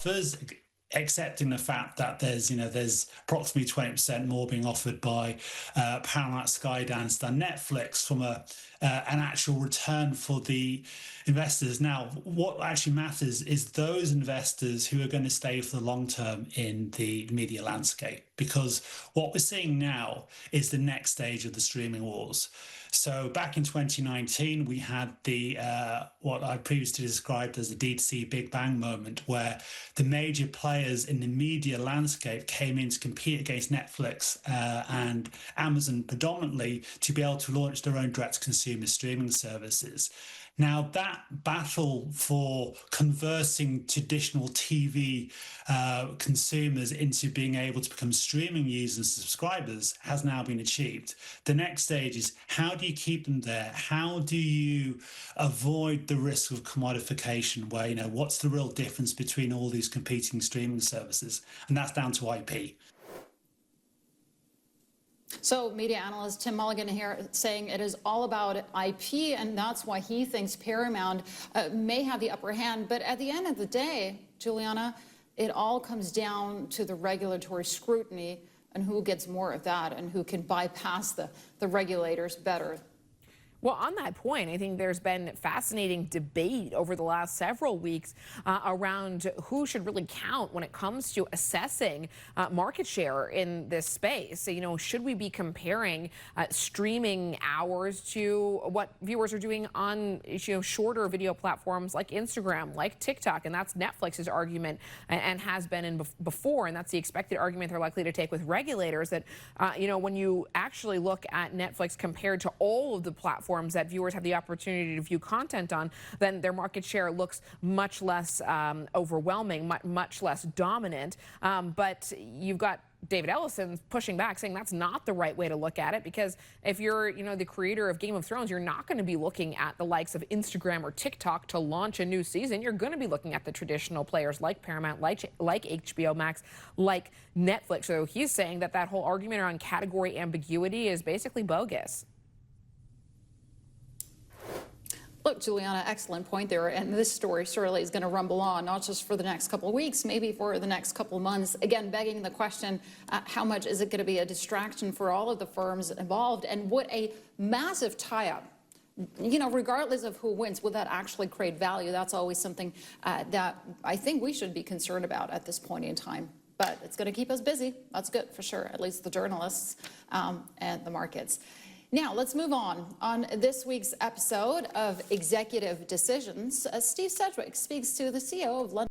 First, accepting the fact that there's approximately 20% more being offered by Paramount, Skydance than Netflix from an actual return for the investors. Now, what actually matters is those investors who are going to stay for the long term in the media landscape, because what we're seeing now is the next stage of the streaming wars. So back in 2019, we had the what I previously described as the D2C Big Bang moment, where the major players in the media landscape came in to compete against Netflix and Amazon predominantly to be able to launch their own direct-to-consumer streaming services. Now, that battle for conversing traditional TV consumers into being able to become streaming users and subscribers has now been achieved. The next stage is, how do you keep them there? How do you avoid the risk of commodification, where, what's the real difference between all these competing streaming services? And that's down to IP. So media analyst Tim Mulligan here saying it is all about IP, and that's why he thinks Paramount may have the upper hand. But at the end of the day, Juliana, it all comes down to the regulatory scrutiny and who gets more of that and who can bypass the regulators better. Well, on that point, I think there's been fascinating debate over the last several weeks around who should really count when it comes to assessing market share in this space. So, should we be comparing streaming hours to what viewers are doing on shorter video platforms like Instagram, like TikTok? And that's Netflix's argument and has been in before. And that's the expected argument they're likely to take with regulators, that, when you actually look at Netflix compared to all of the platforms that viewers have the opportunity to view content on, then their market share looks much less overwhelming, much less dominant. But you've got David Ellison pushing back, saying that's not the right way to look at it, because if you're, the creator of Game of Thrones, you're not going to be looking at the likes of Instagram or TikTok to launch a new season. You're going to be looking at the traditional players like Paramount, like HBO Max, like Netflix. So he's saying that whole argument around category ambiguity is basically bogus. Look, Juliana, excellent point there. And this story surely is going to rumble on, not just for the next couple of weeks, maybe for the next couple of months. Again, begging the question, how much is it going to be a distraction for all of the firms involved? And would a massive tie-up, regardless of who wins, would that actually create value? That's always something that I think we should be concerned about at this point in time. But it's going to keep us busy. That's good for sure, at least the journalists and the markets. Now, let's move on. On this week's episode of Executive Decisions, Steve Sedgwick speaks to the CEO of London.